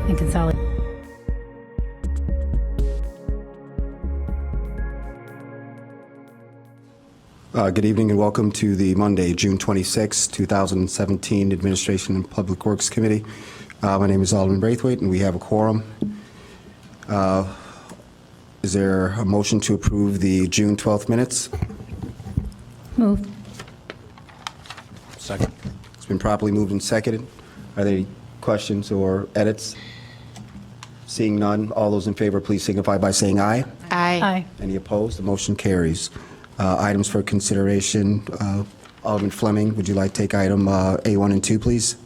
and consolidate. Good evening and welcome to the Monday, June 26, 2017 Administration and Public Works Committee. My name is Alderman Braithwaite and we have a quorum. Is there a motion to approve the June 12th minutes? Move. Second. It's been properly moved and seconded. Are there any questions or edits? Seeing none, all those in favor, please signify by saying aye. Aye. Any opposed? The motion carries. Items for consideration. Alderman Fleming, would you like to take item A1 and 2, please?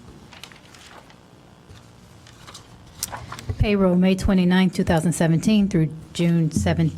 Payroll, May 29, 2017 through June 11,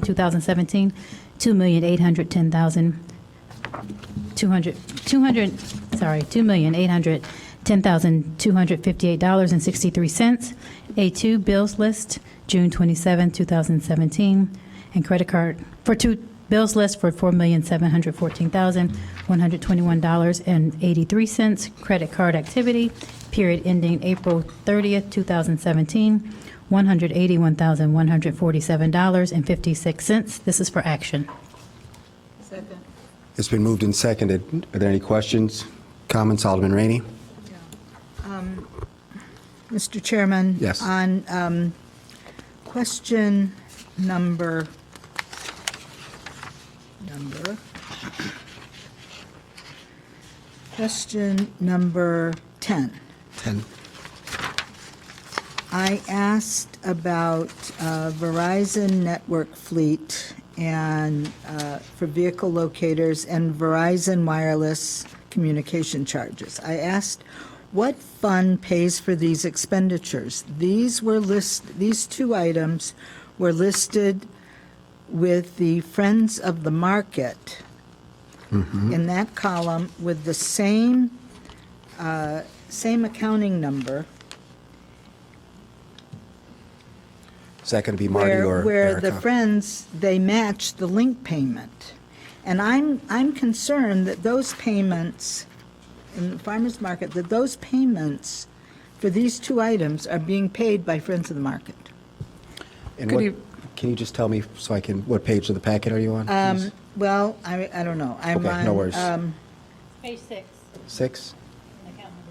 2017, $2,810,258.63. A2 bills list, June 27, 2017, and credit card for two bills list for $4,714,121.83. Credit card activity, period ending April 30th, 2017, $181,147.56. This is for action. Second. It's been moved and seconded. Are there any questions, comments? Alderman Rainey? Mr. Chairman? Yes. On question number 10. 10. I asked about Verizon network fleet and for vehicle locators and Verizon wireless communication charges. I asked what fund pays for these expenditures. These two items were listed with the Friends of the Market in that column with the same accounting number. Is that going to be Marty or Where Erica? the Friends, they match the link payment. And I'm concerned that those payments in the farmer's market, that those payments for these two items are being paid by Friends of the Market. And can you just tell me so I can, what page of the packet are you on? please? Well, I don't know. I'm Okay, on, no worries. Page 6. 6?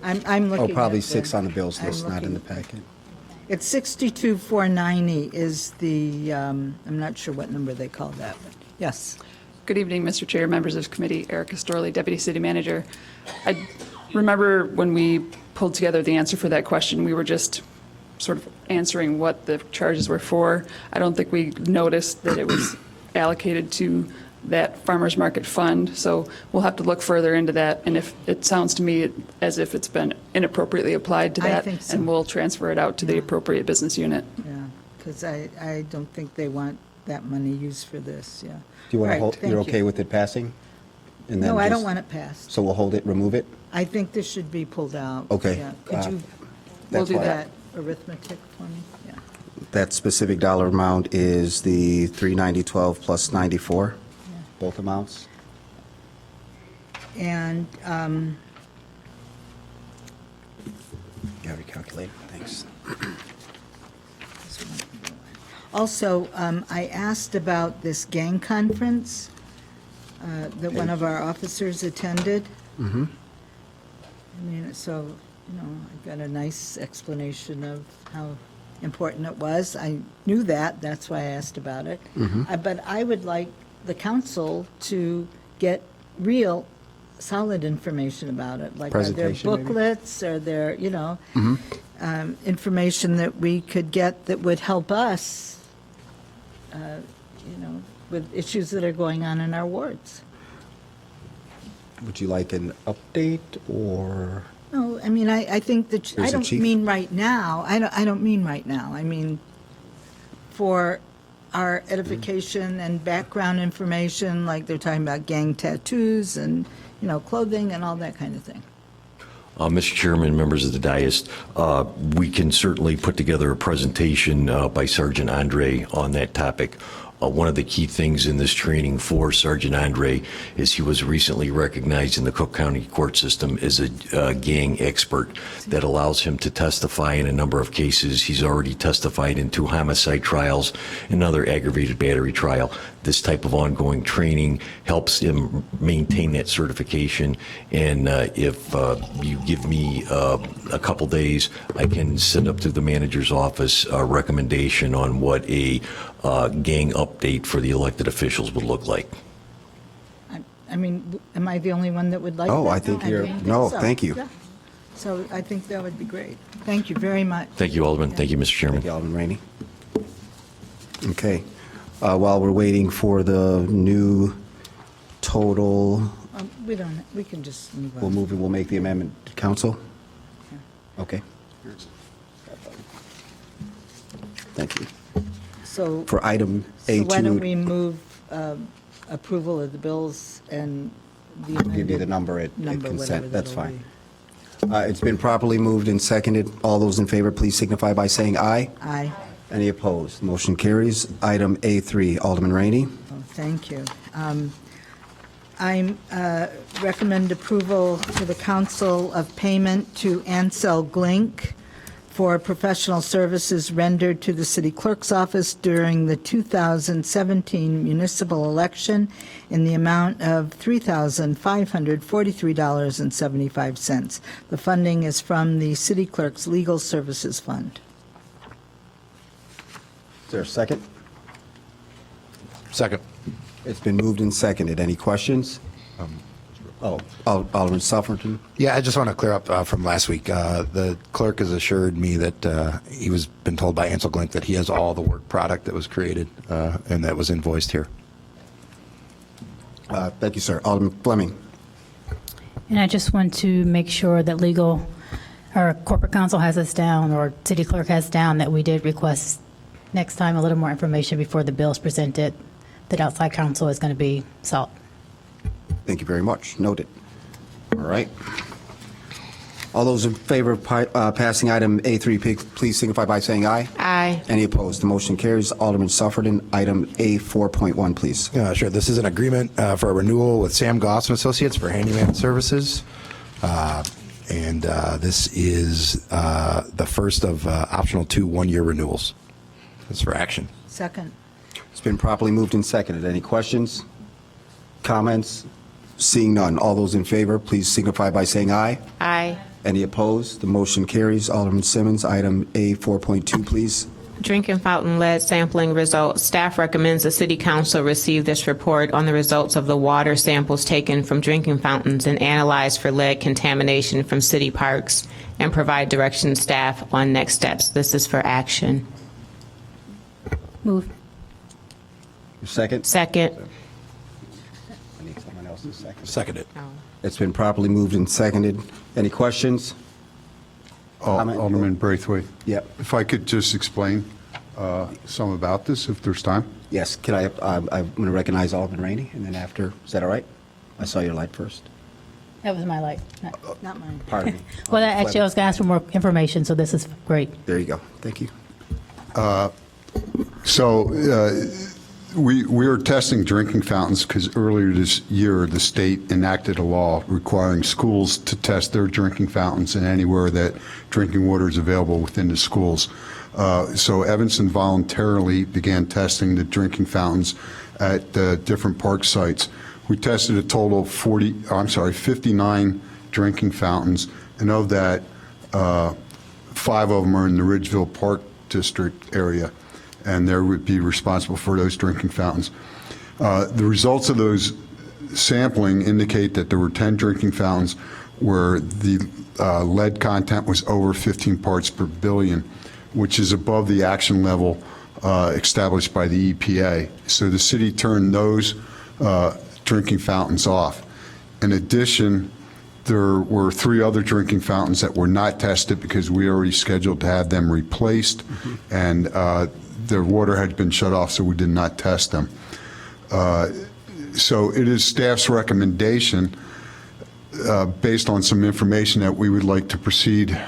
I'm looking Oh, at probably the- 6 on the bills I'm list, not in the looking- packet. It's 62,490 is the, I'm not sure what number they call that, but yes. Good evening, Mr. Chair, members of the committee. Erica Storley, Deputy City Manager. I remember when we pulled together the answer for that question, we were just sort of answering what the charges were for. I don't think we noticed that it was allocated to that farmers market fund, so we'll have to look further into that. And if it sounds to me as if it's been inappropriately applied to I that, think so. and we'll transfer it out to the appropriate business unit. Yeah, because I don't think they want that money used for this, yeah. Do you want to Right, hold, thank you're you. okay with it passing? And then No, I don't just- want it passed. So we'll hold it, remove it? I think this should be pulled out. Okay. Yeah. Could you That's do why. that arithmetic for me? Yeah. That specific dollar amount is the 390.12 plus 94, both amounts? And You have your calculator, thanks. also, I asked about this gang conference that one of our officers attended. Mm-hmm. I mean, so, I got a nice explanation of how important it was. I knew that, that's why I asked about it. But I would like the council to get real solid information about it. Like, are there Presentation, maybe? booklets, are there, information that we could get that would help us, with issues that are going on in our wards? Would you like an update or? No, I mean, I think that, I There's a don't chief. mean right now, I don't mean right now. I mean, for our edification and background information, like they're talking about gang tattoos and, clothing and all that kind of thing. Mr. Chairman, members of the dais, we can certainly put together a presentation by Sergeant Andre on that topic. one of the key things in this training for Sergeant Andre is he was recently recognized in the Cook County court system as a gang expert that allows him to testify in a number of cases. He's already testified in 2 homicide trials, another aggravated battery trial. This type of ongoing training helps him maintain that certification. And if you give me a couple days, I can send up to the manager's office a recommendation on what a gang update for the elected officials would look like. I mean, am I the only one that would like that? Oh, I think you're, don't no, so. thank you. Yeah. So I think that would be great. Thank you very much. Thank you, Alderman. Thank you, Mr. Chairman. Thank you, Alderman Rainey. Okay. While we're waiting for the new total, We can just move we'll on. move it, we'll make the amendment to council? Okay. Thank you. So For item so why don't we A2, move approval of the bills and the give you the amended number at number, whatever consent, that's that'll fine. It's been properly moved and seconded. All those in favor, please signify by saying aye. be. Aye. Any opposed? Motion carries. Item A3, Alderman Rainey. Oh, thank you. I recommend approval to the council of payment to Ansel Glink for professional services rendered to the city clerk's office during the 2017 municipal election in the amount of $3,543.75. The funding is from the city clerk's legal services fund. Is there a second? Second. It's been moved and seconded. Any questions? Alderman Sufferton? Yeah, I just want to clear up from last week. The clerk has assured me that he was been told by Ansel Glink that he has all the work product that was created and that was invoiced here. Thank you, sir. Alderman Fleming? And I just want to make sure that legal, or corporate counsel has us down, or city clerk has down, that we did request next time a little more information before the bill's presented, that outside counsel is going to be sought. Thank you very much. Noted. All right. All those in favor of passing item A3, please signify by saying aye. Aye. Any opposed? The motion carries. Alderman Sufferton, item A4.1, please. Sure. This is an agreement for a renewal with Sam Goss and Associates for handyman services. And this is the first of optional 2 one-year renewals. It's for action. Second. It's been properly moved and seconded. Any questions? Comments? Seeing none. All those in favor, please signify by saying aye. Aye. Any opposed? The motion carries. Alderman Simmons, item A4.2, please. Drinking fountain lead sampling results. Staff recommends the City Council receive this report on the results of the water samples taken from drinking fountains and analyzed for lead contamination from city parks, and provide direction to staff on next steps. This is for action. Move. Second? Second. I need someone else to second. Seconded. It's been properly moved and seconded. Any questions? Comment? Alderman Braithwaite. Yep. If I could just explain some about this, if there's time. Yes, can I'm going to recognize Alderman Rainey, and then after, is that all right? I saw your light first. That was my light. Not mine. Pardon me. Well, actually, I was going to ask for more information, so this is great. There you go. Thank you. So we are testing drinking fountains because earlier this year, the state enacted a law requiring schools to test their drinking fountains and anywhere that drinking water is available within the schools. So Evanston voluntarily began testing the drinking fountains at different park sites. We tested a total of 59 drinking fountains, and of that, 5 of them are in the Ridgeville Park District area, and they would be responsible for those drinking fountains. The results of those sampling indicate that there were 10 drinking fountains where the lead content was over 15 parts per billion, which is above the action level established by the EPA. So the city turned those drinking fountains off. In addition, there were 3 other drinking fountains that were not tested because we already scheduled to have them replaced, and their water had been shut off, so we did not test them. So it is staff's recommendation, based on some information, that we would like to proceed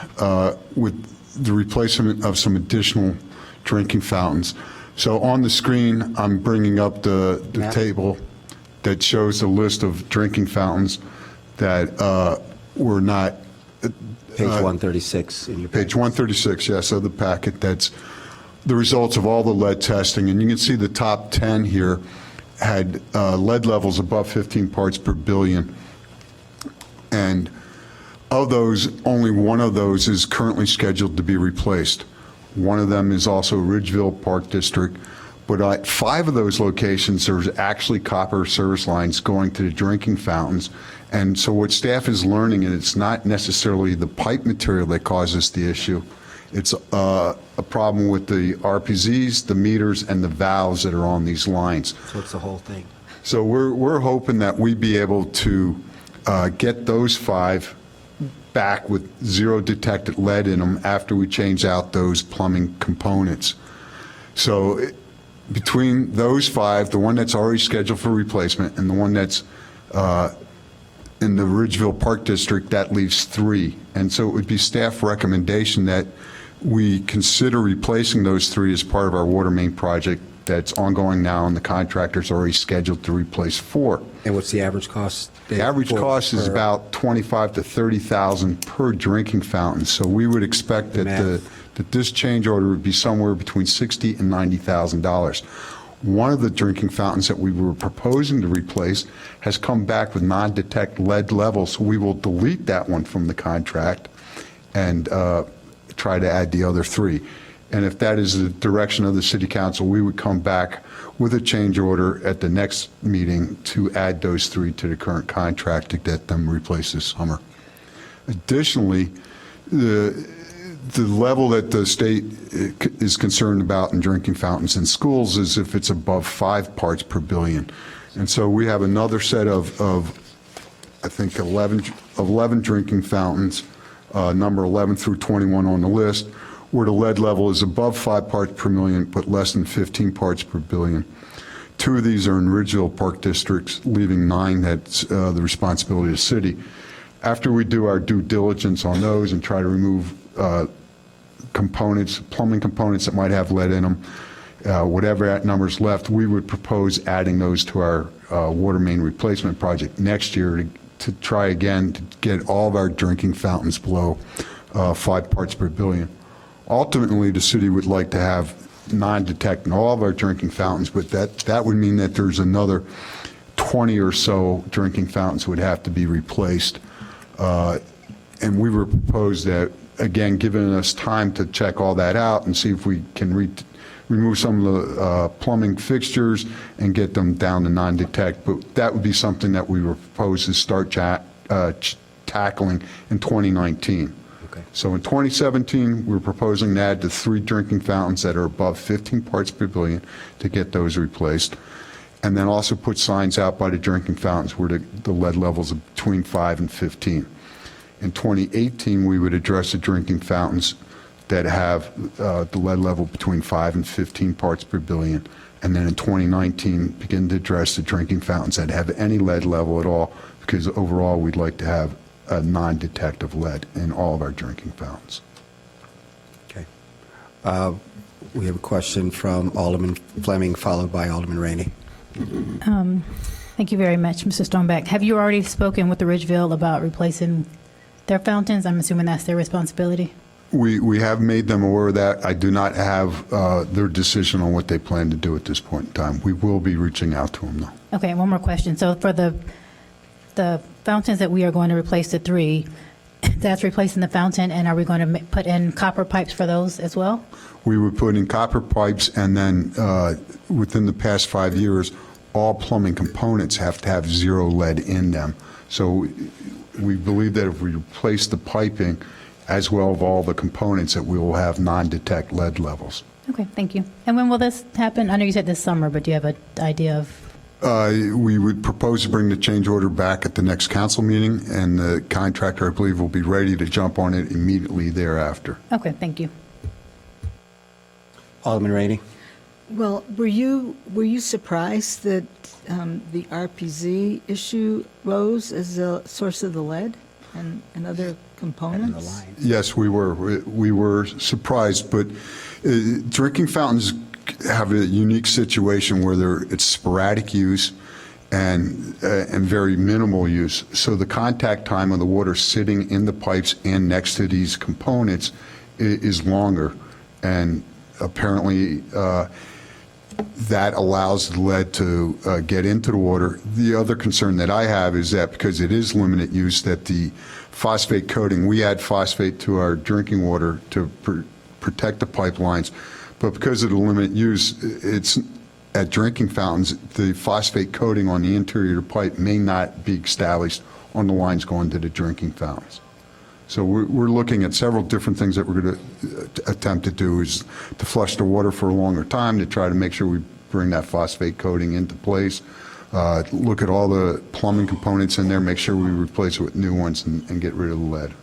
with the replacement of some additional drinking fountains. So on the screen, I'm bringing up the Map. table that shows the list of drinking fountains that were not, Page 136 in your page packet. 136, yes, of the packet. That's the results of all the lead testing. And you can see the top 10 here had lead levels above 15 parts per billion. And of those, only one of those is currently scheduled to be replaced. One of them is also Ridgeville Park District. But at 5 of those locations, there's actually copper service lines going to the drinking fountains. And so what staff is learning, and it's not necessarily the pipe material that causes the issue, it's a problem with the RPZs, the meters, and the valves that are on these lines. So it's the whole thing. So we're hoping that we be able to get those 5 back with 0 detected lead in them after we change out those plumbing components. So between those 5, the one that's already scheduled for replacement and the one that's in the Ridgeville Park District, that leaves 3. And so it would be staff recommendation that we consider replacing those 3 as part of our water main project that's ongoing now, and the contractor's already scheduled to replace 4. And what's the average cost? The average cost is per- about $25,000 to $30,000 per drinking fountain. So we would expect that that this change order would be somewhere between $60,000 and $90,000. One of the drinking fountains that we were proposing to replace has come back with non-detect lead levels, so we will delete that one from the contract and try to add the other 3. And if that is the direction of the city council, we would come back with a change order at the next meeting to add those 3 to the current contract to get them replaced this summer. Additionally, the level that the state is concerned about in drinking fountains in schools is if it's above 5 parts per billion. And so we have another set of I think, 11 drinking fountains, number 11 through 21 on the list, where the lead level is above 5 parts per million, but less than 15 parts per billion. 2 of these are in Ridgeville Park Districts, leaving 9 that's the responsibility of the city. After we do our due diligence on those and try to remove components, plumbing components that might have lead in them, whatever that number's left, we would propose adding those to our water main replacement project next year to try again to get all of our drinking fountains below 5 parts per billion. Ultimately, the city would like to have non-detect in all of our drinking fountains, but that would mean that there's another 20 or so drinking fountains would have to be replaced. And we were proposed that, again, giving us time to check all that out and see if we can remove some of the plumbing fixtures and get them down to non-detect. But that would be something that we were proposed to start tackling in 2019. Okay. So in 2017, we're proposing to add the 3 drinking fountains that are above 15 parts per billion to get those replaced. And then also put signs out by the drinking fountains where the lead levels are between 5 and 15. In 2018, we would address the drinking fountains that have the lead level between 5 and 15 parts per billion. And then in 2019, begin to address the drinking fountains that have any lead level at all, because overall, we'd like to have a non-detective lead in all of our drinking fountains. Okay. We have a question from Alderman Fleming, followed by Alderman Rainey. Thank you very much, Mr. Stoneback. Have you already spoken with the Ridgeville about replacing their fountains? I'm assuming that's their responsibility. We have made them aware of that. I do not have their decision on what they plan to do at this point in time. We will be reaching out to them, though. Okay, one more question. So for the fountains that we are going to replace, the 3, that's replacing the fountain, and are we going to put in copper pipes for those as well? We would put in copper pipes, and then within the past 5 years, all plumbing components have to have 0 lead in them. So we believe that if we replace the piping as well as all the components, that we will have non-detect lead levels. Okay, thank you. And when will this happen? I know you said this summer, but do you have an idea of? We would propose to bring the change order back at the next council meeting, and the contractor, I believe, will be ready to jump on it immediately thereafter. Okay, thank you. Alderman Rainey. Well, were you surprised that the RPZ issue rose as a source of the lead and other components? Yes, we were. We were surprised, but drinking fountains have a unique situation where it's sporadic use and very minimal use. So the contact time of the water sitting in the pipes and next to these components is longer. And apparently that allows the lead to get into the water. The other concern that I have is that because it is limited use, that the phosphate coating, we add phosphate to our drinking water to protect the pipelines, but because of the limited use, it's at drinking fountains, the phosphate coating on the interior of the pipe may not be established on the lines going to the drinking fountains. So we're looking at several different things that we're going to attempt to do, is to flush the water for a longer time to try to make sure we bring that phosphate coating into place. Look at all the plumbing components in there, make sure we replace it with new ones and get rid of the lead.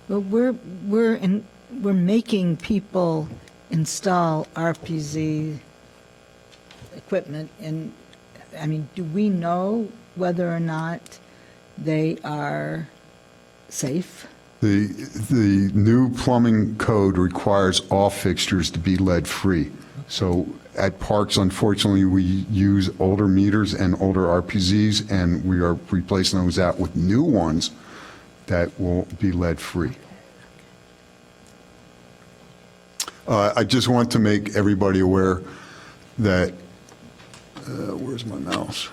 Well, we're making people install RPZ equipment, and, I mean, do we know whether or not they are safe? The new plumbing code requires all fixtures to be lead-free. So at parks, unfortunately, we use older meters and older RPZs, and we are replacing those out with new ones that will be lead-free. I just want to make everybody aware that, where's my mouse?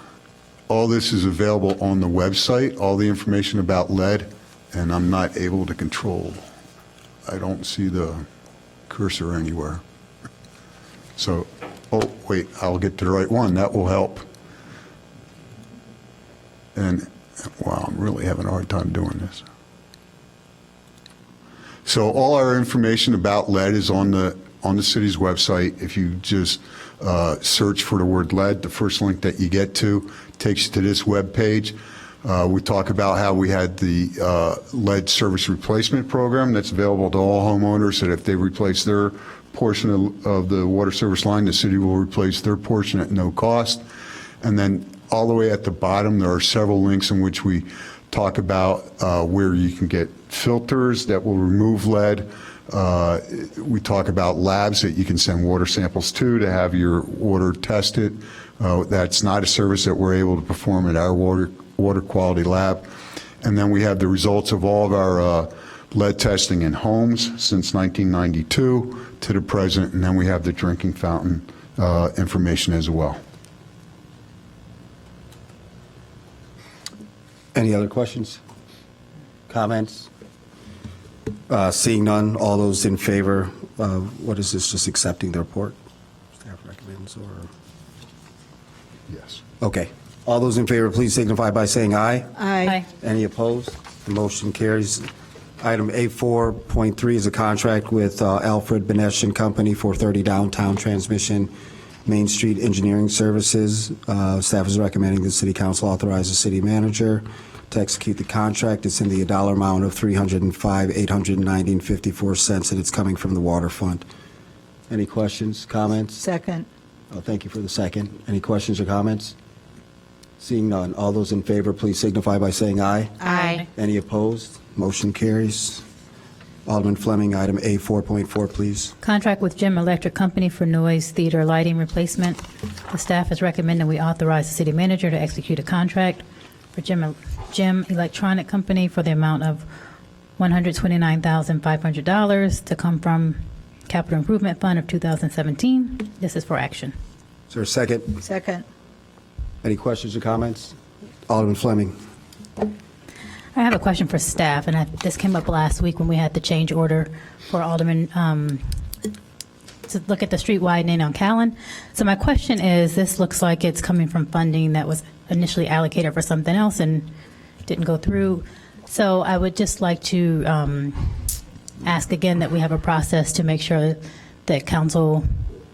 All this is available on the website, all the information about lead, and I'm not able to control. I don't see the cursor anywhere. So, oh, wait, I'll get to the right one. That will help. And, wow, I'm really having a hard time doing this. So all our information about lead is on the city's website. If you just search for the word lead, the first link that you get to takes you to this web page. We talk about how we had the lead service replacement program that's available to all homeowners, that if they replace their portion of the water service line, the city will replace their portion at no cost. And then all the way at the bottom, there are several links in which we talk about where you can get filters that will remove lead. We talk about labs that you can send water samples to have your water tested. That's not a service that we're able to perform at our water quality lab. And then we have the results of all of our lead testing in homes since 1992 to the present, and then we have the drinking fountain information as well. Any other questions? Comments? Seeing none, all those in favor, what is this, just accepting the report? Staff recommends, or? Yes. Okay. All those in favor, please signify by saying aye. Aye. Any opposed? The motion carries. Item A4.3 is a contract with Alfred Benesch and Company for 30 Downtown Transmission Main Street Engineering Services. Staff is recommending the City Council authorize the city manager to execute the contract. It's in the dollar amount of $305,890.54, and it's coming from the water fund. Any questions, comments? Second. Oh, thank you for the second. Any questions or comments? Seeing none, all those in favor, please signify by saying aye. Aye. Any opposed? Motion carries. Alderman Fleming, item A4.4, please. Contract with Jim Electric Company for noise theater lighting replacement. The staff is recommending we authorize the city manager to execute a contract for Jim Electronic Company for the amount of $129,500 to come from Capital Improvement Fund of 2017. This is for action. Is there a second? Second. Any questions or comments? Alderman Fleming. I have a question for staff, and this came up last week when we had the change order for Alderman to look at the street widening on Callan. So my question is, this looks like it's coming from funding that was initially allocated for something else and didn't go through. So I would just like to ask again that we have a process to make sure that council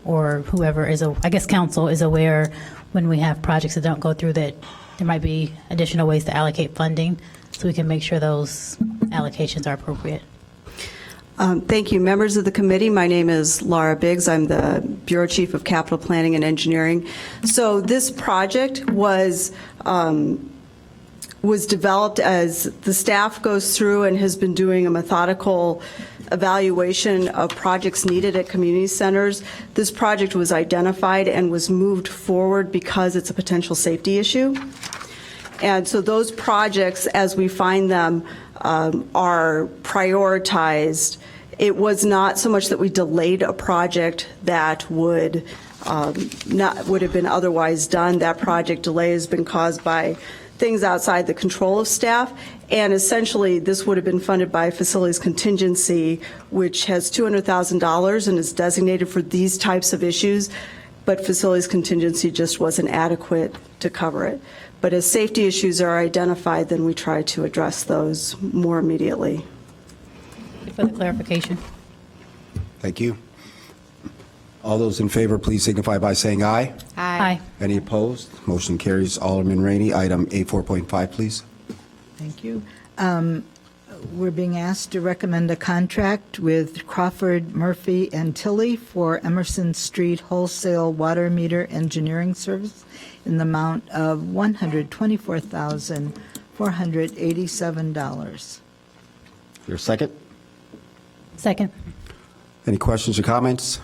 or whoever is, I guess council is aware when we have projects that don't go through, that there might be additional ways to allocate funding, so we can make sure those allocations are appropriate. Thank you, members of the committee. My name is Laura Biggs. I'm the Bureau Chief of Capital Planning and Engineering. So this project was was developed as the staff goes through and has been doing a methodical evaluation of projects needed at community centers. This project was identified and was moved forward because it's a potential safety issue. And so those projects, as we find them, are prioritized. It was not so much that we delayed a project that would have been otherwise done. That project delay has been caused by things outside the control of staff. And essentially, this would have been funded by facilities contingency, which has $200,000 and is designated for these types of issues. But facilities contingency just wasn't adequate to cover it. But as safety issues are identified, then we try to address those more immediately. For the clarification. Thank you. All those in favor, please signify by saying aye. Aye. Any opposed? Motion carries. Alderman Rainey, item A4.5, please. Thank you. We're being asked to recommend a contract with Crawford, Murphy, and Tilley for Emerson Street wholesale water meter engineering service in the amount of $124,487. Your second? Second. Any questions or comments?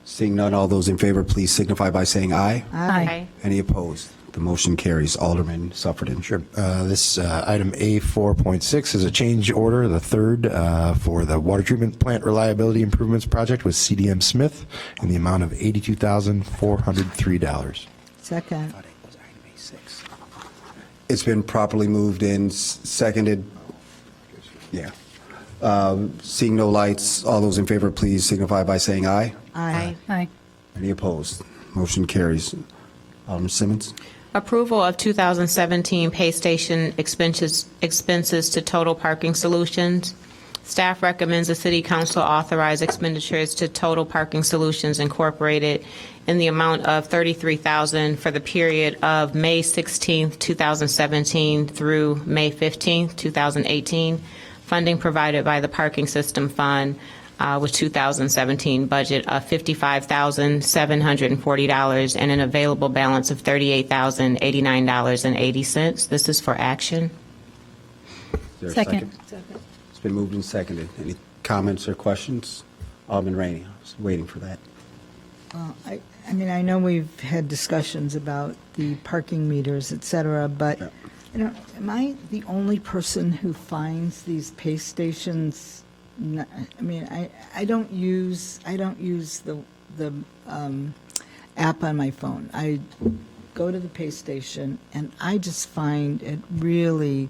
Seeing none, all those in favor, please signify by saying aye. Aye. Any opposed? The motion carries. Alderman Suffredin. Sure. This item A4.6 is a change order, the third, for the water treatment plant reliability improvements project with CDM Smith in the amount of $82,403. Second. It's been properly moved and seconded. Yeah. Seeing no lights, all those in favor, please signify by saying aye. Aye. Aye. Any opposed? Motion carries. Alderman Simmons. Approval of 2017 pay station expenses to Total Parking Solutions. Staff recommends the City Council authorize expenditures to Total Parking Solutions Incorporated in the amount of $33,000 for the period of May 16, 2017 through May 15, 2018. Funding provided by the Parking System Fund with 2017 budget of $55,740 and an available balance of $38,089.80. This is for action. Is there a Second. It's been moved and seconded. Any comments or questions? Alderman Rainey. I was waiting for that. I mean, I know we've had discussions about the parking meters, et cetera, but, am I the only person who finds these pay stations? I mean, I don't use the app on my phone. I go to the pay station, and I just find it really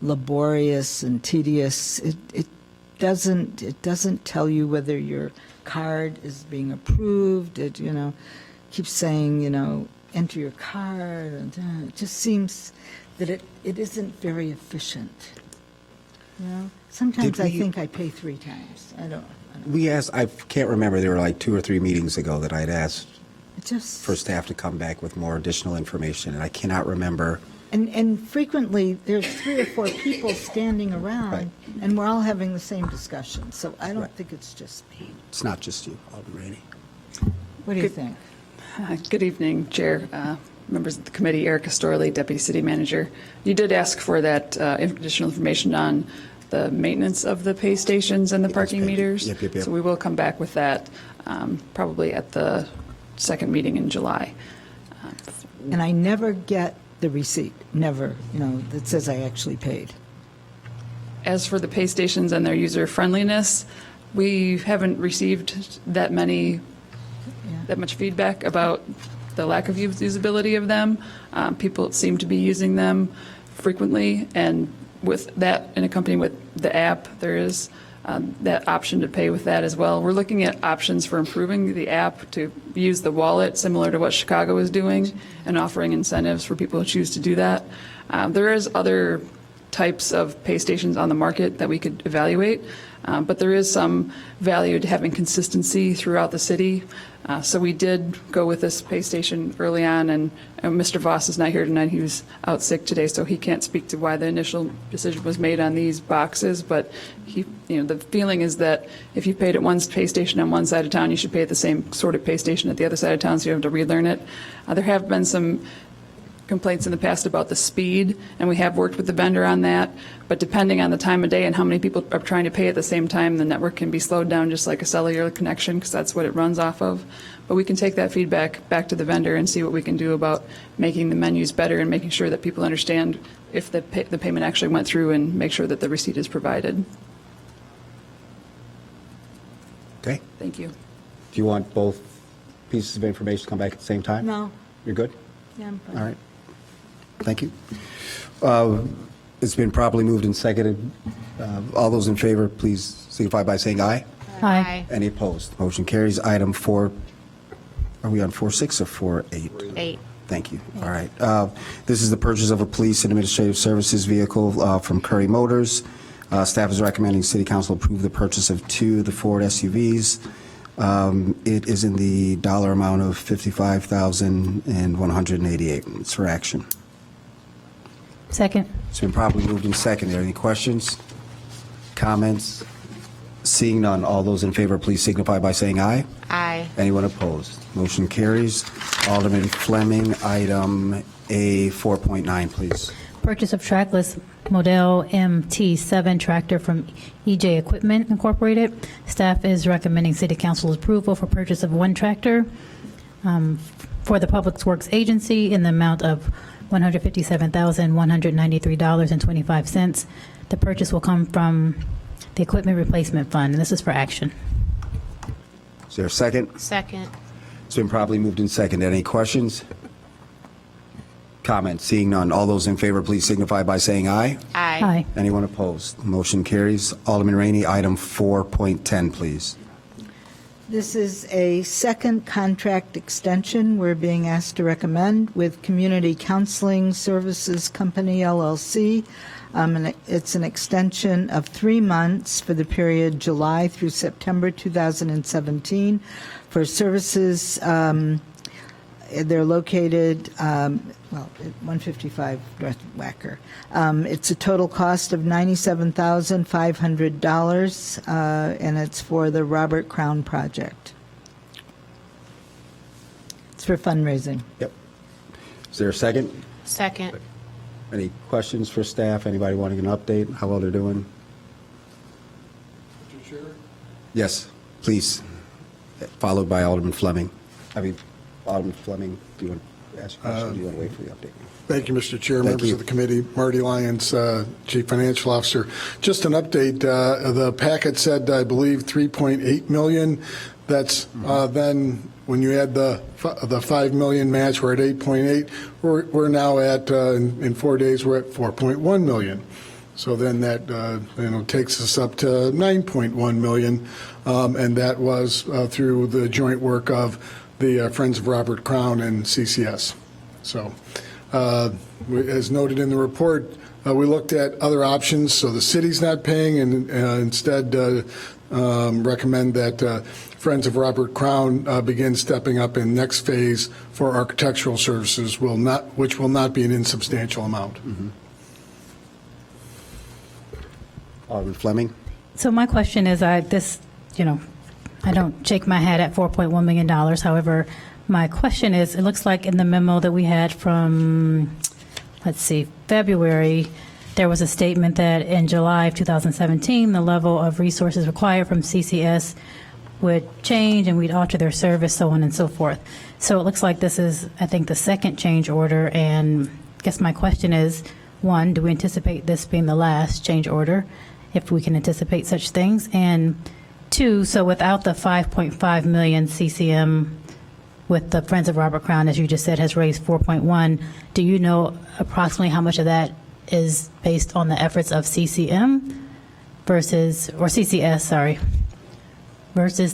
laborious and tedious. It doesn't tell you whether your card is being approved. It keeps saying enter your card, and it just seems that it isn't very efficient. Sometimes I think I pay 3 times. I don't. We asked, I can't remember, there were like 2 or 3 meetings ago that I'd asked It just for staff to come back with more additional information, and I cannot remember. and frequently there's 3 or 4 people standing around, Right. and we're all having the same discussion. So I don't Right. think it's just me. It's not just you, Alderman Rainey. What do you think? Good evening, Chair, members of the committee, Erica Storley, Deputy City Manager. You did ask for that additional information on the maintenance of the pay stations and the parking meters. Yep. So we will come back with that probably at the second meeting in July. And I never get the receipt, never, that says I actually paid. As for the pay stations and their user friendliness, we haven't received that much feedback about the lack of usability of them. People seem to be using them frequently, and with that, in accompanying with the app, there is that option to pay with that as well. We're looking at options for improving the app to use the wallet, similar to what Chicago is doing, and offering incentives for people who choose to do that. There is other types of pay stations on the market that we could evaluate, but there is some value to having consistency throughout the city. So we did go with this pay station early on, and Mr. Voss is not here tonight. He was out sick today, so he can't speak to why the initial decision was made on these boxes. But the feeling is that if you paid at one pay station on one side of town, you should pay at the same sort of pay station at the other side of town, so you have to relearn it. There have been some complaints in the past about the speed, and we have worked with the vendor on that. But depending on the time of day and how many people are trying to pay at the same time, the network can be slowed down just like a cellular connection, because that's what it runs off of. But we can take that feedback back to the vendor and see what we can do about making the menus better and making sure that people understand if the payment actually went through, and make sure that the receipt is provided. Okay. Thank you. Do you want both pieces of information to come back at the same time? No. You're good? Yeah, I'm fine. All right. Thank you. It's been properly moved and seconded. All those in favor, please signify by saying aye. Aye. Any opposed? Motion carries. Item 4, are we on 4.6 or 4.8? 8. Thank you. All right. This is the purchase of a police and administrative services vehicle from Curry Motors. Staff is recommending City Council approve the purchase of 2 of the Ford SUVs. It is in the dollar amount of $55,188. It's for action. Second. It's been properly moved and seconded. Any questions? Comments? Seeing none, all those in favor, please signify by saying aye. Aye. Anyone opposed? Motion carries. Alderman Fleming, item A 4.9, please. Purchase of trackless Model MT7 tractor from EJ Equipment Incorporated. Staff is recommending City Council approval for purchase of 1 tractor for the Public Works Agency in the amount of $157,193.25. The purchase will come from the Equipment Replacement Fund, and this is for action. Is there a second? Second. It's been properly moved and seconded. Any questions? Comments? Seeing none, all those in favor, please signify by saying aye. Aye. Aye. Anyone opposed? Motion carries. Alderman Rainey, item 4.10, please. This is a second contract extension we're being asked to recommend with Community Counseling Services Company, LLC. And it's an extension of 3 months for the period July through September 2017 for services. They're located, at 155 North Wacker. It's a total cost of $97,500, and it's for the Robert Crown project. It's for fundraising. Yep. Is there a second? Second. Any questions for staff? Anybody wanting an update, how well they're doing? Mr. Chair? Yes, please. Followed by Alderman Fleming. Alderman Fleming, do you want to ask a question, or do you want to wait for the update? Thank you, Mr. Chair, Thank members you. of the committee. Marty Lyons, Chief Financial Officer. Just an update. The packet said, I believe, $3.8 million. That's then when you add the $5 million match, we're at 8.8. We're now at in 4 days we're at 4.1 million. So then that takes us up to 9.1 million, and that was through the joint work of the Friends of Robert Crown and CCS. So, as noted in the report, we looked at other options. So the city's not paying, and instead recommend that Friends of Robert Crown begin stepping up in next phase for architectural services, which will not be an insubstantial amount. Mm-hmm. Alderman Fleming? So my question is, I don't shake my head at $4.1 million. However, my question is, it looks like in the memo that we had from, February, there was a statement that in July of 2017, the level of resources required from CCS would change and we'd alter their service, so on and so forth. So it looks like this is, I think, the second change order. And I guess my question is, 1, do we anticipate this being the last change order, if we can anticipate such things? And 2, so without the 5.5 million CCM with the Friends of Robert Crown, as you just said, has raised 4.1, do you know approximately how much of that is based on the efforts of CCM versus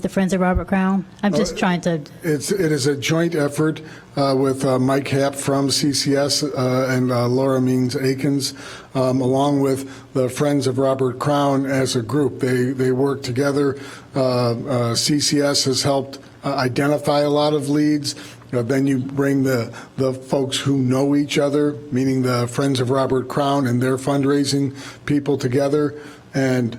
the Friends of Robert Crown? I'm just trying to... It is a joint effort with Mike Happ from CCS and Laura Means-Akins, along with the Friends of Robert Crown as a group. They work together. CCS has helped identify a lot of leads. Then you bring the folks who know each other, meaning the Friends of Robert Crown and their fundraising people together. and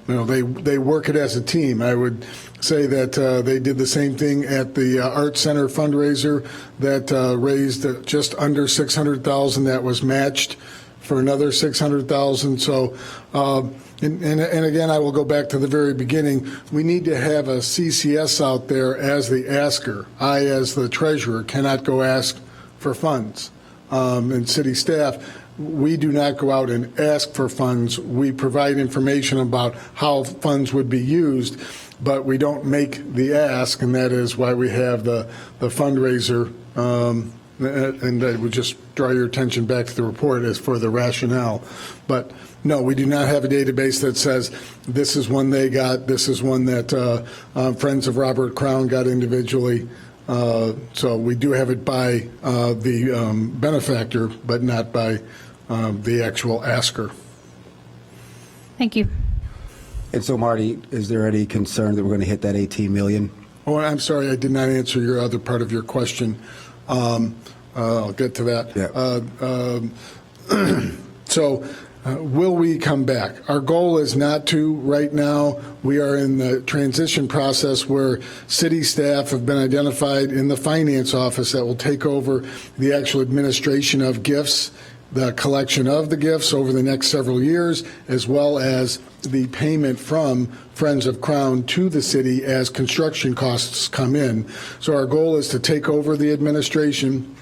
they work it as a team. I would say that they did the same thing at the Art Center fundraiser that raised just under $600,000. That was matched for another $600,000. So, and again, I will go back to the very beginning. We need to have a CCS out there as the asker. I, as the treasurer, cannot go ask for funds. And city staff, we do not go out and ask for funds. We provide information about how funds would be used, but we don't make the ask, and that is why we have the fundraiser. And I would just draw your attention back to the report as for the rationale. But no, we do not have a database that says this is one they got, this is one that Friends of Robert Crown got individually. So we do have it by the benefactor, but not by the actual asker. Thank you. And so, Marty, is there any concern that we're going to hit that 18 million? Oh, I'm sorry, I did not answer your other part of your question. I'll get to that. Yeah. So will we come back? Our goal is not to right now. We are in the transition process where city staff have been identified in the finance office that will take over the actual administration of gifts, the collection of the gifts over the next several years, as well as the payment from Friends of Crown to the city as construction costs come in. So our goal is to take over the administration.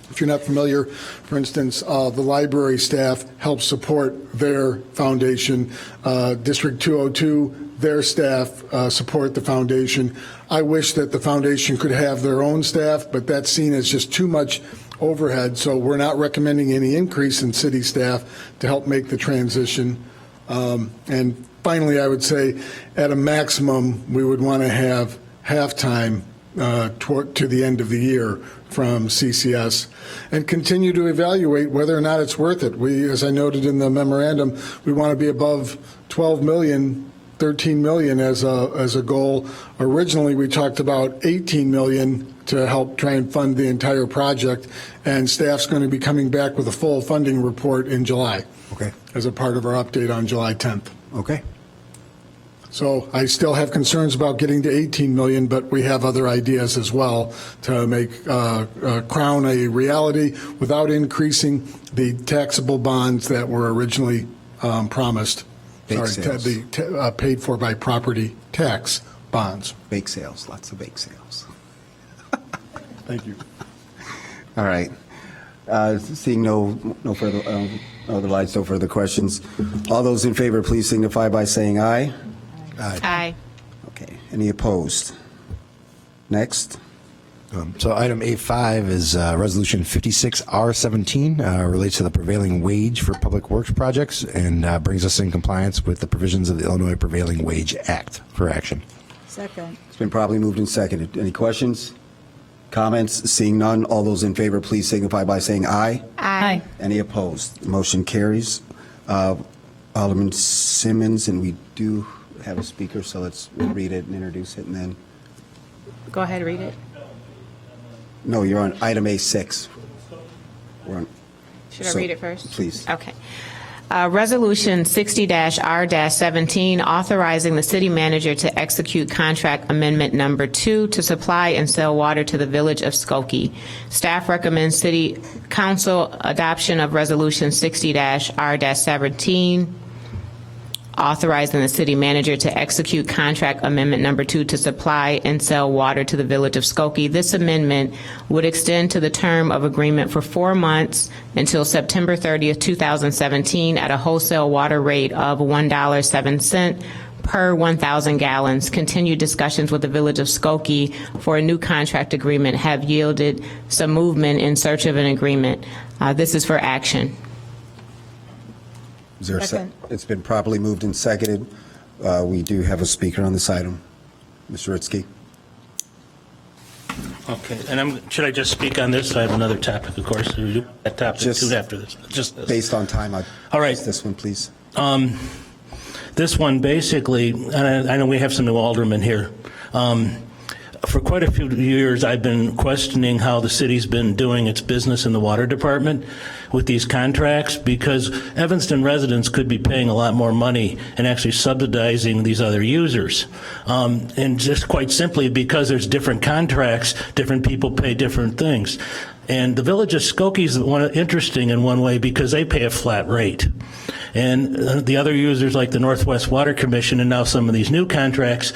If you're not familiar, for instance, the library staff helps support their foundation. District 202, their staff support the foundation. I wish that the foundation could have their own staff, but that's seen as just too much overhead, so we're not recommending any increase in city staff to help make the transition. And finally, I would say at a maximum, we would want to have halftime to the end of the year from CCS and continue to evaluate whether or not it's worth it. We, as I noted in the memorandum, we want to be above 12 million, 13 million as a goal. Originally, we talked about 18 million to help try and fund the entire project, and staff's going to be coming back with a full funding report in July. Okay. As a part of our update on July 10th. Okay. So I still have concerns about getting to 18 million, but we have other ideas as well to make Crown a reality without increasing the taxable bonds that were originally promised. Bake sales. Paid for by property tax bonds. Bake sales, lots of bake sales. Thank you. All right. Seeing no further other lights, no further questions. All those in favor, please signify by saying aye. Aye. Okay. Any opposed? Next. So item A5 is Resolution 56R17, relates to the prevailing wage for public works projects and brings us in compliance with the provisions of the Illinois Prevailing Wage Act for action. Second. It's been properly moved and seconded. Any questions? Comments? Seeing none, all those in favor, please signify by saying aye. Aye. Any opposed? Motion carries. Alderman Simmons, and we do have a speaker, so let's read it and introduce it, and then. Go ahead, read it. No, you're on item A6. We're on. Should I read it first? Please. Okay. Resolution 60-R-17, authorizing the city manager to execute contract amendment number 2 to supply and sell water to the village of Skokie. Staff recommends city council adoption of resolution 60-R-17, authorizing the city manager to execute contract amendment number 2 to supply and sell water to the village of Skokie. This amendment would extend to the term of agreement for 4 months until September 30th, 2017 at a wholesale water rate of $1.07 per 1,000 gallons. Continued discussions with the village of Skokie for a new contract agreement have yielded some movement in search of an agreement. This is for action. Is there Second. It's been properly moved and seconded. We do have a speaker on this item. Mr. Ritzky. Okay, and should I just speak on this? I have another topic, of course. That topic Just soon after this. Just this. Based on time, All right. this one, please. This one basically, and I know we have some new aldermen here. For quite a few years, I've been questioning how the city's been doing its business in the water department with these contracts, because Evanston residents could be paying a lot more money and actually subsidizing these other users. And just quite simply because there's different contracts, different people pay different things. And the village of Skokie is interesting in one way because they pay a flat rate. And the other users like the Northwest Water Commission and now some of these new contracts,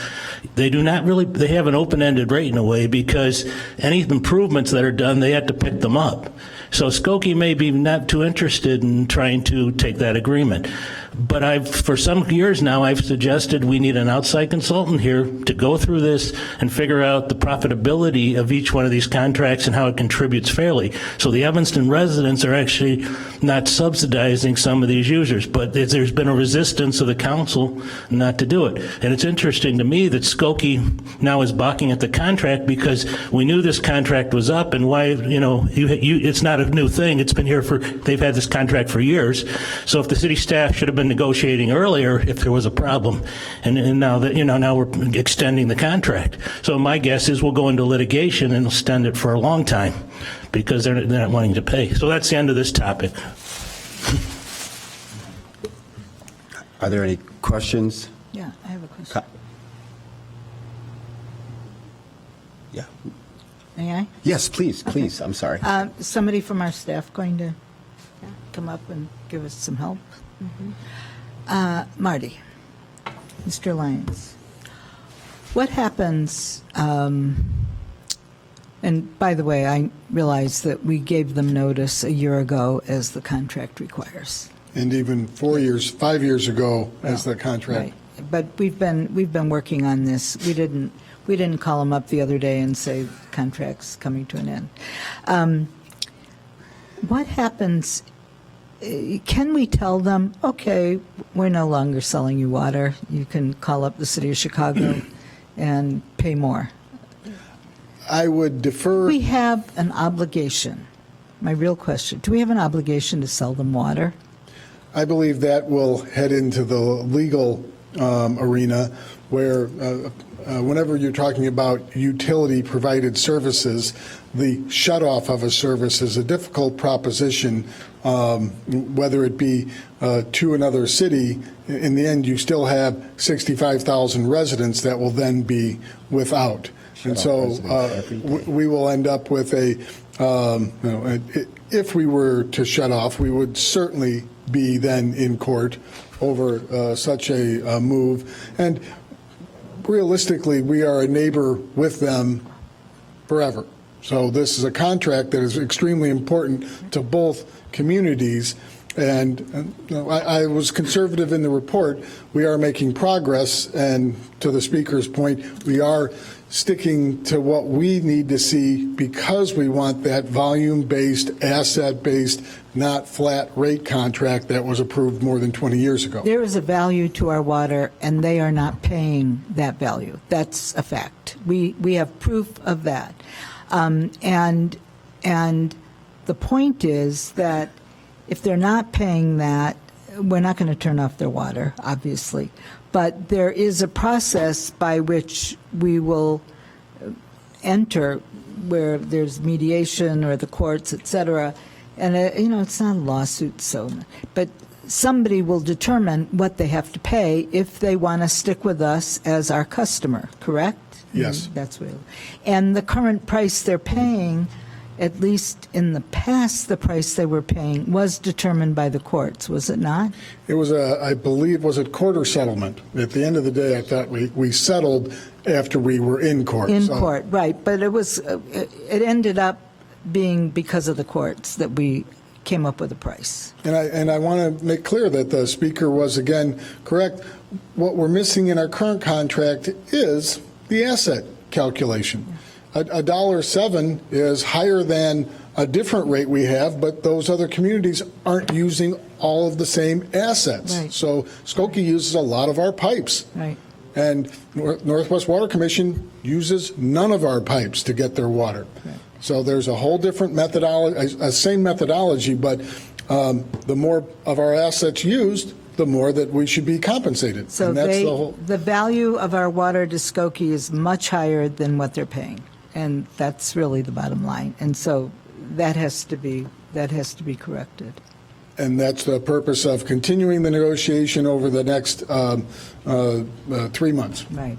they do not really, they have an open-ended rate in a way because any improvements that are done, they have to pick them up. So Skokie may be not too interested in trying to take that agreement. But for some years now, I've suggested we need an outside consultant here to go through this and figure out the profitability of each one of these contracts and how it contributes fairly. So the Evanston residents are actually not subsidizing some of these users, but there's been a resistance of the council not to do it. And it's interesting to me that Skokie now is balking at the contract because we knew this contract was up, and why, it's not a new thing. It's been here they've had this contract for years. So if the city staff should have been negotiating earlier if there was a problem, and now that now we're extending the contract. So my guess is we'll go into litigation and extend it for a long time because they're not wanting to pay. So that's the end of this topic. Are there any questions? Yeah, I have a question. Yeah. May I? Yes, please, please. I'm sorry. Somebody from our staff going to come up and give us some help? Marty, Mr. Lyons, what happens, and by the way, I realize that we gave them notice a year ago as the contract requires. And even 5 years ago, as the contract. Right. But we've been working on this. We didn't call them up the other day and say contract's coming to an end. What happens? Can we tell them, okay, we're no longer selling you water. You can call up the city of Chicago and pay more? I would defer. We have an obligation. My real question, do we have an obligation to sell them water? I believe that will head into the legal arena where whenever you're talking about utility-provided services, the shutoff of a service is a difficult proposition, whether it be to another city. In the end, you still have 65,000 residents that will then be without. And so we will end up with if we were to shut off, we would certainly be then in court over such a move. And realistically, we are a neighbor with them forever. So this is a contract that is extremely important to both communities. And I was conservative in the report. We are making progress. And to the speaker's point, we are sticking to what we need to see because we want that volume-based, asset-based, not flat rate contract that was approved more than 20 years ago. There is a value to our water, and they are not paying that value. That's a fact. We have proof of that. And the point is that if they're not paying that, we're not going to turn off their water, obviously. But there is a process by which we will enter where there's mediation or the courts, et cetera. And, it's not a lawsuit, but somebody will determine what they have to pay if they want to stick with us as our customer, correct? Yes. That's what. And the current price they're paying, at least in the past, the price they were paying was determined by the courts, was it not? It was I believe, was it court or settlement? At the end of the day, I thought we settled after we were in court. In court, right. But it was, it ended up being because of the courts that we came up with a price. And I want to make clear that the speaker was, again, correct. What we're missing in our current contract is the asset calculation. $1.07 is higher than a different rate we have, but those other communities aren't using all of the same assets. Right. So Skokie uses a lot of our pipes. Right. And Northwest Water Commission uses none of our pipes to get their water. Right. So there's a whole different methodology, same methodology, but the more of our assets used, the more that we should be compensated. So And that's the whole. the value of our water to Skokie is much higher than what they're paying. And that's really the bottom line. And so that has to be corrected. And that's the purpose of continuing the negotiation over the next 3 months. Right.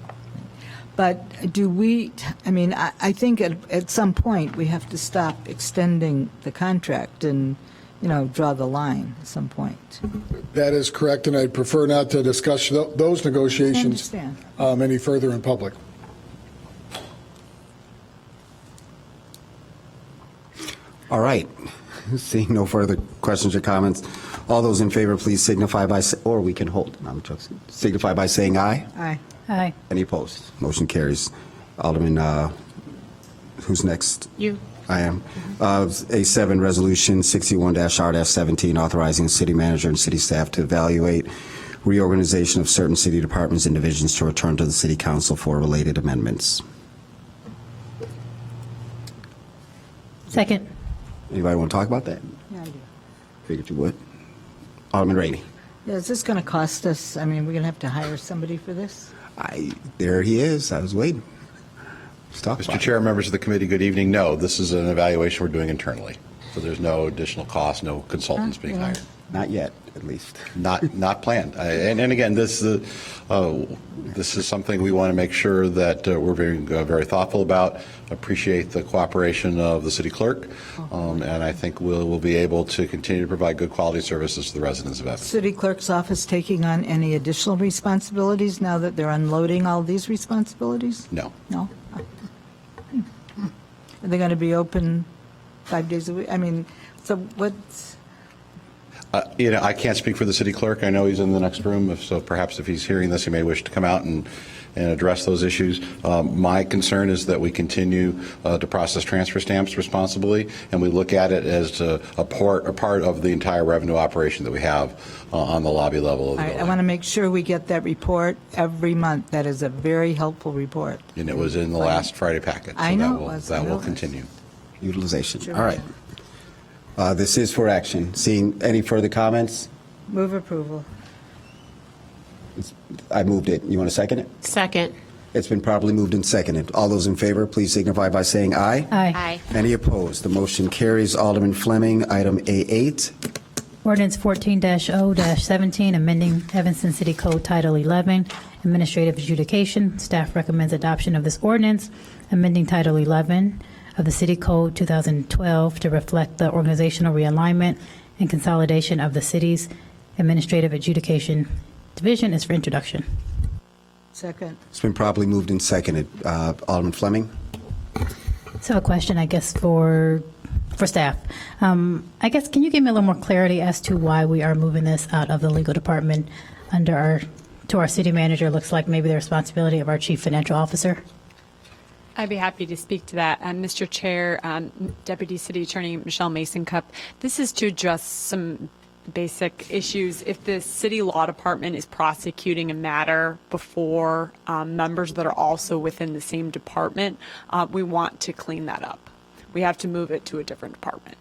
But do we, I mean, I think at some point, we have to stop extending the contract and, draw the line at some point. That is correct, and I'd prefer not to discuss those negotiations I understand. any further in public. All right. Seeing no further questions or comments, all those in favor, please signify by, or we can hold, signify by saying aye. Aye. Aye. Any opposed? Motion carries. Alderman, who's next? You. I am. A7, Resolution 61-R-17, authorizing the city manager and city staff to evaluate reorganization of certain city departments and divisions to return to the city council for related amendments. Second. Anybody want to talk about that? Yeah, I do. Figured you would. Alderman Rainey. Yeah, is this going to cost us, I mean, we're going to have to hire somebody for this? There he is. I was waiting. Let's talk about Mr. it. Chair, members of the committee, good evening. No, this is an evaluation we're doing internally. So there's no additional cost, no consultants being hired. Not yet, at least. Not planned. And again, this is something we want to make sure that we're very thoughtful about. Appreciate the cooperation of the city clerk, and I think we'll be able to continue to provide good quality services to the residents of Evanston. City clerk's office taking on any additional responsibilities now that they're unloading all these responsibilities? No. No? Are they going to be open 5 days a week? I mean, so what's... I can't speak for the city clerk. I know he's in the next room, so perhaps if he's hearing this, he may wish to come out and address those issues. My concern is that we continue to process transfer stamps responsibly, and we look at it as a part of the entire revenue operation that we have on the lobby level of the All right, I building. want to make sure we get that report every month. That is a very helpful report. And it was in the last Friday packet. I so know it was. I That know will it was. continue. Utilization. Sure. All right. This is for action. Seeing any further comments? Move approval. I moved it. You want to second it? Second. It's been properly moved and seconded. All those in favor, please signify by saying aye. Aye. Any opposed? The motion carries. Alderman Fleming, item A8. Ordinance 14-0-17, amending Evanston City Code Title 11, Administrative Adjudication. Staff recommends adoption of this ordinance, amending Title 11 of the City Code 2012 to reflect the organizational realignment and consolidation of the city's Administrative Adjudication Division is for introduction. Second. It's been properly moved and seconded. Alderman Fleming? So a question, I guess, for staff. I guess, can you give me a little more clarity as to why we are moving this out of the legal department to our city manager? Looks like maybe the responsibility of our chief financial officer. I'd be happy to speak to that. Mr. Chair, Deputy City Attorney Michelle Mason-Cup, this is to address some basic issues. If the city law department is prosecuting a matter before members that are also within the same department, we want to clean that up. We have to move it to a different department.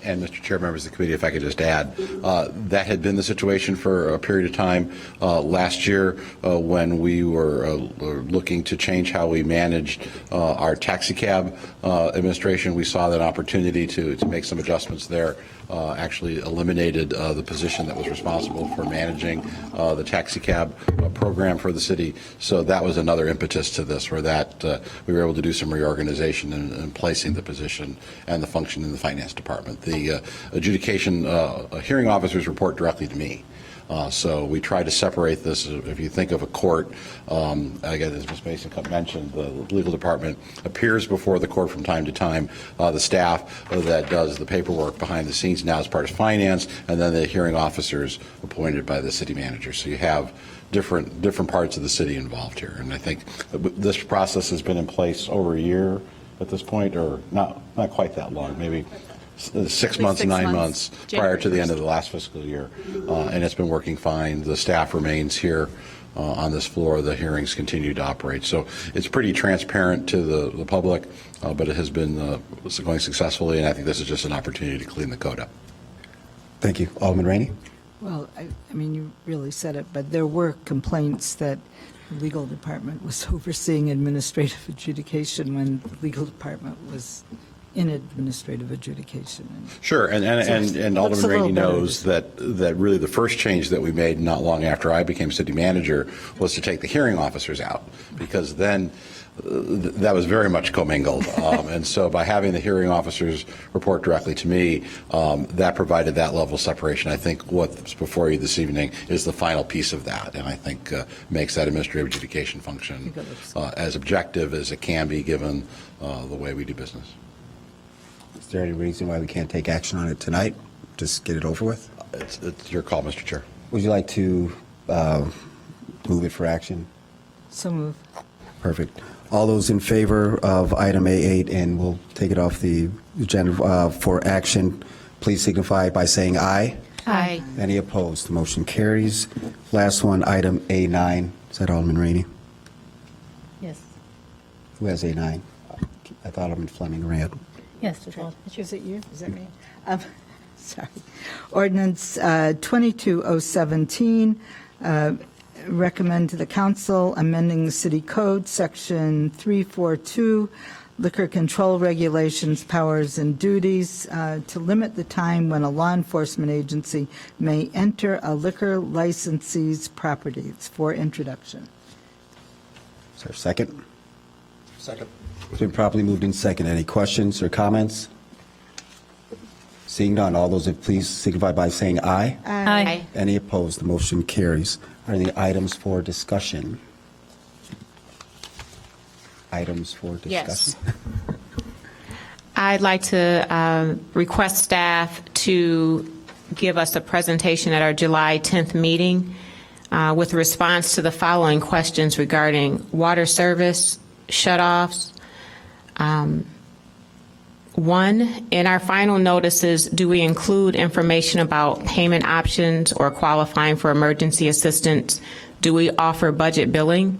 And Mr. Chair, members of the committee, if I could just add, that had been the situation for a period of time last year when we were looking to change how we managed our taxi cab administration. We saw that opportunity to make some adjustments there. Actually eliminated the position that was responsible for managing the taxi cab program for the city. So that was another impetus to this, where that we were able to do some reorganization and placing the position and the function in the finance department. The adjudication hearing officers report directly to me. So we try to separate this. If you think of a court, again, as Ms. Mason mentioned, the legal department appears before the court from time to time. The staff that does the paperwork behind the scenes now is part of finance, and then the hearing officers appointed by the city manager. So you have different parts of the city involved here. And I think this process has been in place over a year at this point, or not quite that long, maybe 6 months, 9 months prior to the end of the last fiscal year, and it's been working fine. The staff remains here on this floor. The hearings continue to operate, so it's pretty transparent to the public, but it has been going successfully, and I think this is just an opportunity to clean the code up. Thank you. Alderman Rainey? Well, I mean, you really said it, but there were complaints that the legal department was overseeing administrative adjudication when the legal department was in administrative adjudication. Sure, and looks a Alderman little Rainey better. knows that really the first change that we made not long after I became city manager was to take the hearing officers out, because then that was very much commingled. And so by having the hearing officers report directly to me, that provided that level of separation. I think what's before you this evening is the final piece of that, and I think makes that administrative adjudication function as objective as it can be given the way we do business. Is there any reason why we can't take action on it tonight? Just get it over with? It's your call, Mr. Chair. Would you like to move it for action? So move. Perfect. All those in favor of item A8, and we'll take it off the agenda for action, please signify by saying aye. Aye. Any opposed? The motion carries. Last one, item A9. Is that Alderman Rainey? Yes. Who has A9? I thought Alderman Fleming read. Yes, Judge Wald. Is it you? Is that me? Sorry. Ordinance 22017, recommend to the council amending the city code, section 342, liquor control regulations, powers and duties, to limit the time when a law enforcement agency may enter a liquor licensee's property. It's for introduction. Is there a second? Second. It's been properly moved in second. Any questions or comments? Seeing none, all those please signify by saying aye. Aye. Any opposed? The motion carries. Are there any items for discussion? Items for discussion? Yes. I'd like to request staff to give us a presentation at our July 10th meeting with a response to the following questions regarding water service, shutoffs. One, in our final notices, do we include information about payment options or qualifying for emergency assistance? Do we offer budget billing?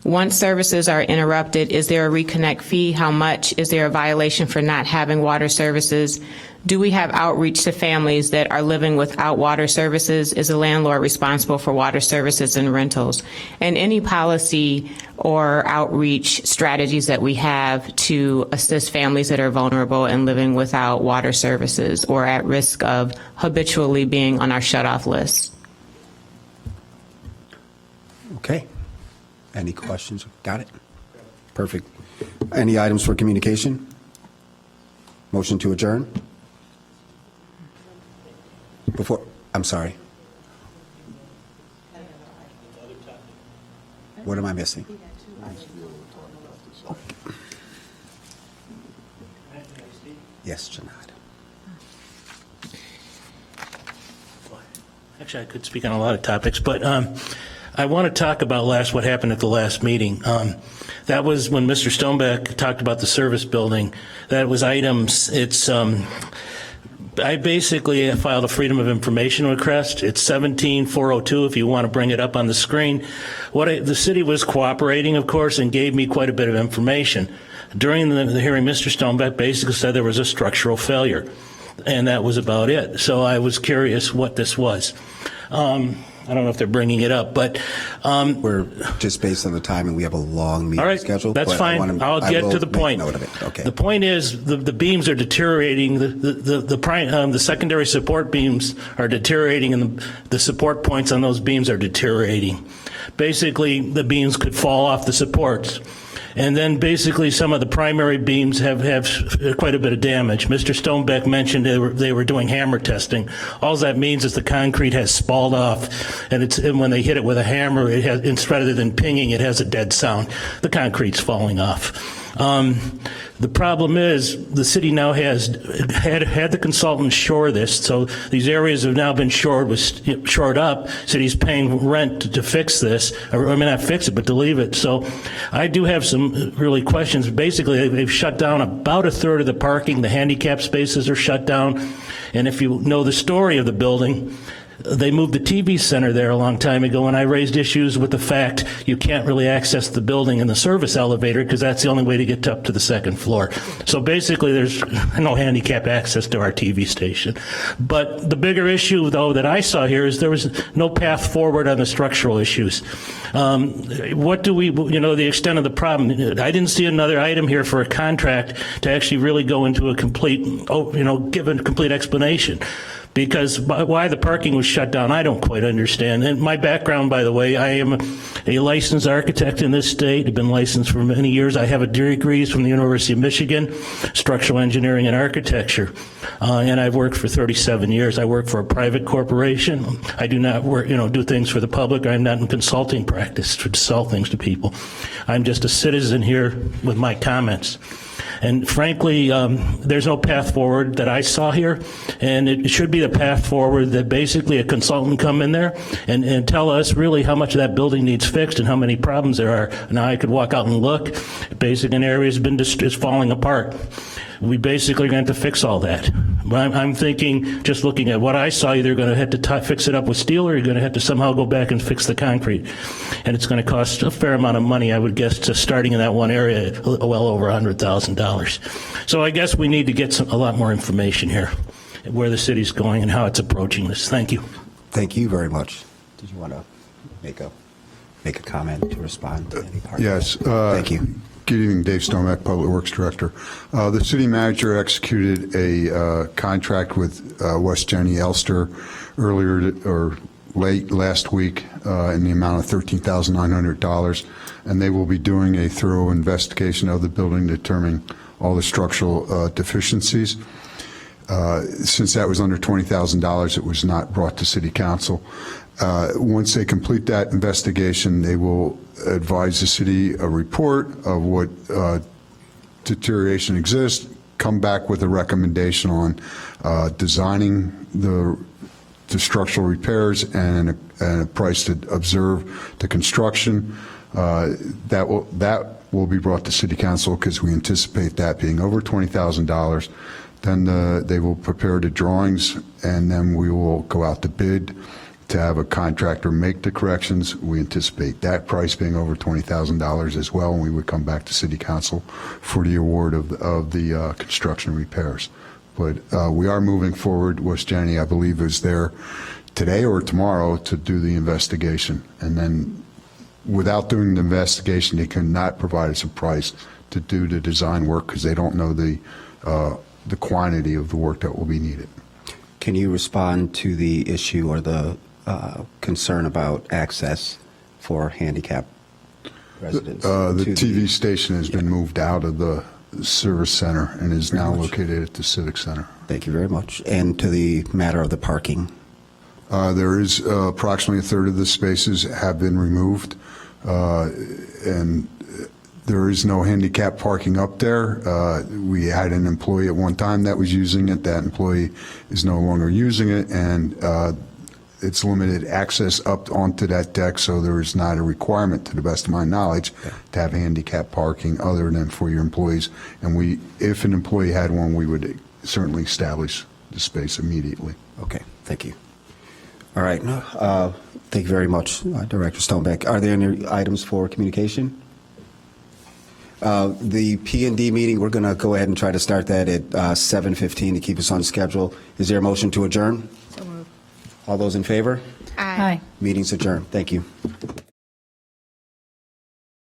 Once services are interrupted, is there a reconnect fee? How much? Is there a violation for not having water services? Do we have outreach to families that are living without water services? Is the landlord responsible for water services and rentals? And any policy or outreach strategies that we have to assist families that are vulnerable and living without water services or at risk of habitually being on our shutoff list. Okay. Any questions? Got it? Perfect. Any items for communication? Motion to adjourn? I'm sorry. What am I missing? Yes, Janad. Actually, I could speak on a lot of topics, but I want to talk about what happened at the last meeting. That was when Mr. Stonebeck talked about the service building. That was items. I basically filed a Freedom of Information request. It's 17402 if you want to bring it up on the screen. The city was cooperating, of course, and gave me quite a bit of information. During the hearing, Mr. Stonebeck basically said there was a structural failure, and that was about it. So I was curious what this was. I don't know if they're bringing it up, but We're just based on the time, and we have a long meeting all right, schedule. that's but fine. I'll I get will to the make point. note of it. Okay. The point is the beams are deteriorating. The secondary support beams are deteriorating, and the support points on those beams are deteriorating. Basically, the beams could fall off the supports. And then basically some of the primary beams have quite a bit of damage. Mr. Stonebeck mentioned they were doing hammer testing. All that means is the concrete has spalled off, and when they hit it with a hammer, rather than pinging, it has a dead sound. The concrete's falling off. The problem is the city now has had the consultants shore this, so these areas have now been shored up. City's paying rent to fix this, or I mean not fix it, but to leave it. So I do have some really questions. Basically, they've shut down about a third of the parking. The handicap spaces are shut down, and if you know the story of the building, They moved the TV center there a long time ago, and I raised issues with the fact you can't really access the building in the service elevator because that's the only way to get up to the second floor. So basically, there's no handicap access to our TV station. But the bigger issue, though, that I saw here is there was no path forward on the structural issues. What do we, the extent of the problem? I didn't see another item here for a contract to actually really go into a complete, give a complete explanation. Because why the parking was shut down, I don't quite understand. And my background, by the way, I am a licensed architect in this state. I've been licensed for many years. I have a degrees from the University of Michigan, structural engineering and architecture. And I've worked for 37 years. I work for a private corporation. I do not work, do things for the public. I'm not in consulting practice to sell things to people. I'm just a citizen here with my comments. And frankly, there's no path forward that I saw here, and it should be the path forward that basically a consultant come in there and tell us really how much of that building needs fixed and how many problems there are. Now I could walk out and look. Basic an area has been is falling apart. We basically are going to have to fix all that. I'm thinking, just looking at what I saw, you're going to have to fix it up with steel, or you're going to have to somehow go back and fix the concrete. And it's going to cost a fair amount of money, I would guess, to starting in that one area, well over $100,000. So I guess we need to get a lot more information here, where the city's going and how it's approaching this. Thank you. Thank you very much. Did you want to make a comment to respond to any part? Yes. Thank you. Good evening, Dave Stoneback, Public Works Director. The city manager executed a contract with West Jenny Elster late last week in the amount of $13,900, and they will be doing a thorough investigation of the building, determining all the structural deficiencies. Since that was under $20,000, it was not brought to City Council. Once they complete that investigation, they will advise the city a report of what deterioration exists, come back with a recommendation on designing the structural repairs and a price to observe the construction. That will be brought to City Council because we anticipate that being over $20,000. Then they will prepare the drawings, and then we will go out to bid to have a contractor make the corrections. We anticipate that price being over $20,000 as well, and we would come back to City Council for the award of the construction repairs. But we are moving forward. West Jenny, I believe, is there today or tomorrow to do the investigation. And then without doing the investigation, they cannot provide us a price to do the design work because they don't know the quantity of the work that will be needed. Can you respond to the issue or the concern about access for handicapped residents? The TV station has been moved out of the service center and is now located at the Civic Center. Thank you very much. And to the matter of the parking? There is approximately a third of the spaces have been removed, and there is no handicap parking up there. We had an employee at one time that was using it. That employee is no longer using it, and it's limited access up onto that deck, so there is not a requirement, to the best of my knowledge, to have handicap parking other than for your employees. And if an employee had one, we would certainly establish the space immediately. Okay, thank you. All right, thank you very much, Director Stoneback. Are there any items for communication? The P&D meeting, we're going to go ahead and try to start that at 7:15 to keep us on schedule. Is there a motion to adjourn? So moved. All those in favor? Aye. Meeting's adjourned. Thank you.